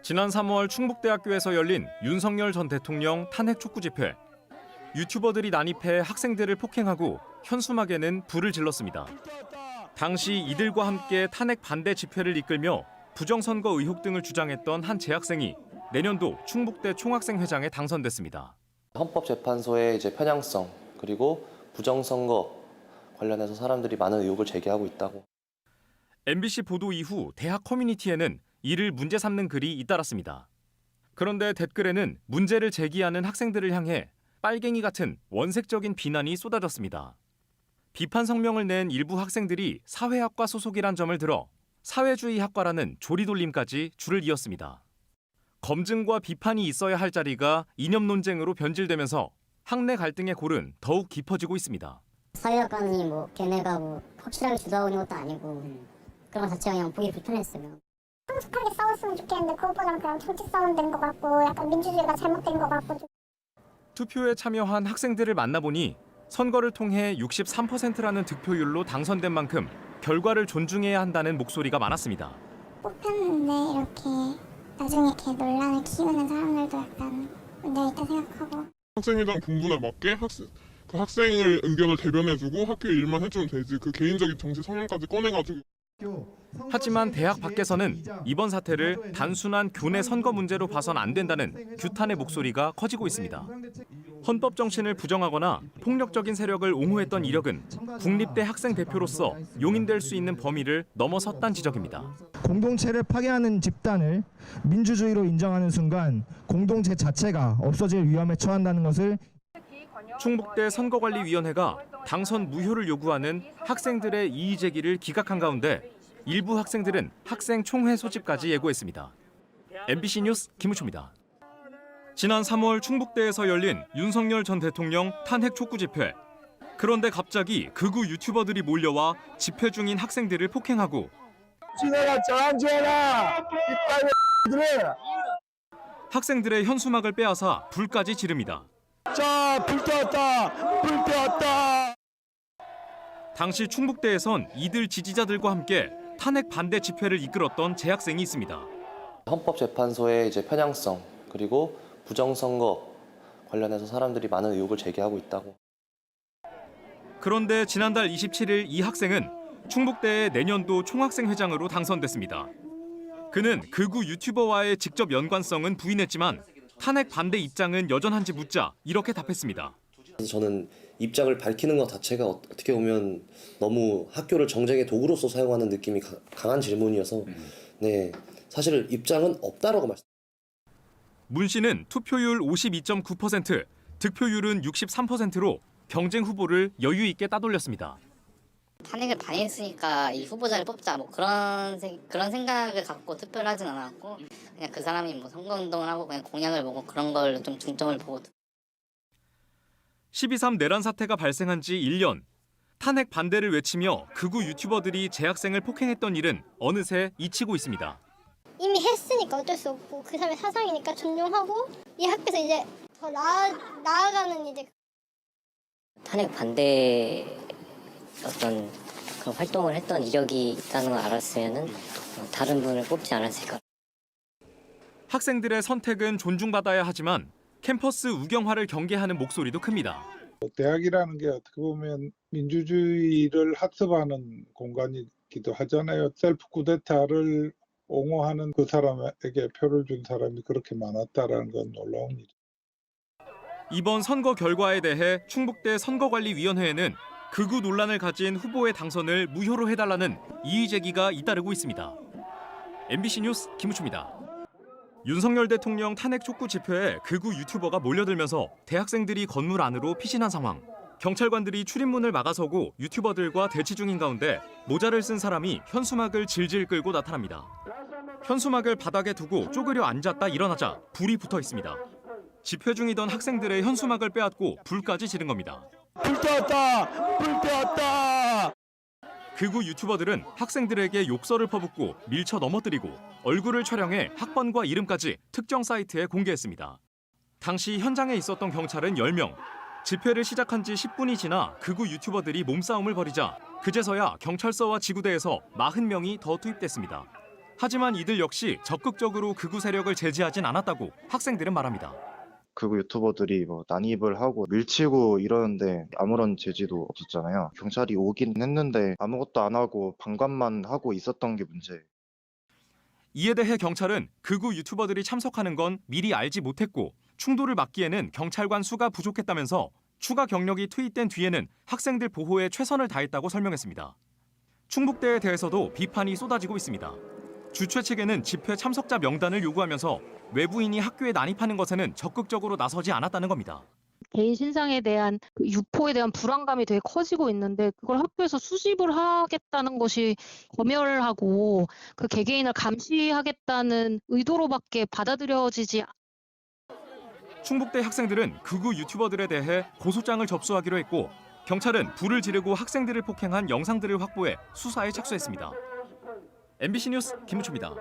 지난 3월 충북대학교에서 열린 윤석열 전 대통령 탄핵 촉구 집회. 유튜버들이 난입해 학생들을 폭행하고 현수막에는 불을 질렀습니다. 당시 이들과 함께 탄핵 반대 집회를 이끌며 부정선거 의혹 등을 주장했던 한 재학생이 내년도 충북대 총학생회장에 당선됐습니다. 헌법재판소의 편향성 그리고 부정선거 관련해서 사람들이 많은 의혹을 제기하고 있다고. MBC 보도 이후 대학 커뮤니티에는 이를 문제 삼는 글이 잇따랐습니다. 그런데 댓글에는 문제를 제기하는 학생들을 향해 빨갱이 같은 원색적인 비난이 쏟아졌습니다. 비판 성명을 낸 일부 학생들이 사회학과 소속이란 점을 들어 사회주의학과라는 조리돌림까지 줄을 이었습니다. 검증과 비판이 있어야 할 자리가 이념 논쟁으로 변질되면서 학내 갈등의 골은 더욱 깊어지고 있습니다. 사회학과니 걔네가 확실하게 주도하고 있는 것도 아니고 그런 것 자체가 그냥 보기 불편했어요. 성숙하게 싸웠으면 좋겠는데 그것보다는 그냥 정치 싸움 된 것 같고 약간 민주주의가 잘못된 것 같고. 투표에 참여한 학생들을 만나보니 선거를 통해 63%라는 득표율로 당선된 만큼 결과를 존중해야 한다는 목소리가 많았습니다. 뽑혔는데 이렇게 나중에 이렇게 논란을 키우는 사람들도 약간 문제가 있다 생각하고. 학생회장 분분에 맞게 그 학생의 의견을 대변해주고 학교 일만 해주면 되지. 그 개인적인 정치 성향까지 꺼내가지고. 하지만 대학 밖에서는 이번 사태를 단순한 교내 선거 문제로 봐선 안 된다는 규탄의 목소리가 커지고 있습니다. 헌법 정신을 부정하거나 폭력적인 세력을 옹호했던 이력은 국립대 학생 대표로서 용인될 수 있는 범위를 넘어섰다는 지적입니다. 공동체를 파괴하는 집단을 민주주의로 인정하는 순간 공동체 자체가 없어질 위험에 처한다는 것을 충북대 선거관리위원회가 당선 무효를 요구하는 학생들의 이의 제기를 기각한 가운데 일부 학생들은 학생 총회 소집까지 예고했습니다. MBC 뉴스 김우초입니다. 지난 3월 충북대에서 열린 윤석열 전 대통령 탄핵 촉구 집회. 그런데 갑자기 극우 유튜버들이 몰려와 집회 중인 학생들을 폭행하고 학생들의 현수막을 빼앗아 불까지 지릅니다. 자, 불 떼었다! 불 떼었다! 당시 충북대에선 이들 지지자들과 함께 탄핵 반대 집회를 이끌었던 재학생이 있습니다. 헌법재판소의 편향성 그리고 부정선거 관련해서 사람들이 많은 의혹을 제기하고 있다고. 그런데 지난달 27일 이 학생은 충북대의 내년도 총학생회장으로 당선됐습니다. 그는 극우 유튜버와의 직접 연관성은 부인했지만 탄핵 반대 입장은 여전한지 묻자 이렇게 답했습니다. 저는 입장을 밝히는 것 자체가 어떻게 보면 너무 학교를 정쟁의 도구로서 사용하는 느낌이 강한 질문이어서 사실 입장은 없다라고 말씀. 문 씨는 투표율 52.9%, 득표율은 63%로 경쟁 후보를 여유 있게 따돌렸습니다. 탄핵을 당했으니까 이 후보자를 뽑자 그런 생각을 갖고 투표를 하진 않았고 그냥 그 사람이 선거운동을 하고 그냥 공약을 보고 그런 걸 좀 중점을 보고. 12.3 내란 사태가 발생한 지 1년. 탄핵 반대를 외치며 극우 유튜버들이 재학생을 폭행했던 일은 어느새 잊히고 있습니다. 이미 했으니까 어쩔 수 없고 그 사람의 사상이니까 존중하고 이 학교에서 이제 더 나아가는 탄핵 반대 어떤 그런 활동을 했던 이력이 있다는 걸 알았으면은 다른 분을 뽑지 않았을까. 학생들의 선택은 존중받아야 하지만 캠퍼스 우경화를 경계하는 목소리도 큽니다. 대학이라는 게 어떻게 보면 민주주의를 학습하는 공간이기도 하잖아요. 셀프 쿠데타를 옹호하는 그 사람에게 표를 준 사람이 그렇게 많았다라는 건 놀라운 일이죠. 이번 선거 결과에 대해 충북대 선거관리위원회에는 극우 논란을 가진 후보의 당선을 무효로 해달라는 이의 제기가 잇따르고 있습니다. MBC 뉴스 김우초입니다. 윤석열 대통령 탄핵 촉구 집회에 극우 유튜버가 몰려들면서 대학생들이 건물 안으로 피신한 상황. 경찰관들이 출입문을 막아서고 유튜버들과 대치 중인 가운데 모자를 쓴 사람이 현수막을 질질 끌고 나타납니다. 현수막을 바닥에 두고 쪼그려 앉았다 일어나자 불이 붙어 있습니다. 집회 중이던 학생들의 현수막을 빼앗고 불까지 지른 겁니다. 불 떼었다! 불 떼었다! 극우 유튜버들은 학생들에게 욕설을 퍼붓고 밀쳐 넘어뜨리고 얼굴을 촬영해 학번과 이름까지 특정 사이트에 공개했습니다. 당시 현장에 있었던 경찰은 10명. 집회를 시작한 지 10분이 지나 극우 유튜버들이 몸싸움을 벌이자 그제서야 경찰서와 지구대에서 40명이 더 투입됐습니다. 하지만 이들 역시 적극적으로 극우 세력을 제지하진 않았다고 학생들은 말합니다. 극우 유튜버들이 뭐 난입을 하고 밀치고 이러는데 아무런 제지도 없었잖아요. 경찰이 오긴 했는데 아무것도 안 하고 방관만 하고 있었던 게 문제예요. 이에 대해 경찰은 극우 유튜버들이 참석하는 건 미리 알지 못했고 충돌을 막기에는 경찰관 수가 부족했다면서 추가 경력이 투입된 뒤에는 학생들 보호에 최선을 다했다고 설명했습니다. 충북대에 대해서도 비판이 쏟아지고 있습니다. 주최 측에는 집회 참석자 명단을 요구하면서 외부인이 학교에 난입하는 것에는 적극적으로 나서지 않았다는 겁니다. 개인 신상에 대한 그 유포에 대한 불안감이 되게 커지고 있는데 그걸 학교에서 수집을 하겠다는 것이 검열하고 그 개개인을 감시하겠다는 의도로밖에 받아들여지지. 충북대 학생들은 극우 유튜버들에 대해 고소장을 접수하기로 했고 경찰은 불을 지르고 학생들을 폭행한 영상들을 확보해 수사에 착수했습니다. MBC 뉴스 김우초입니다.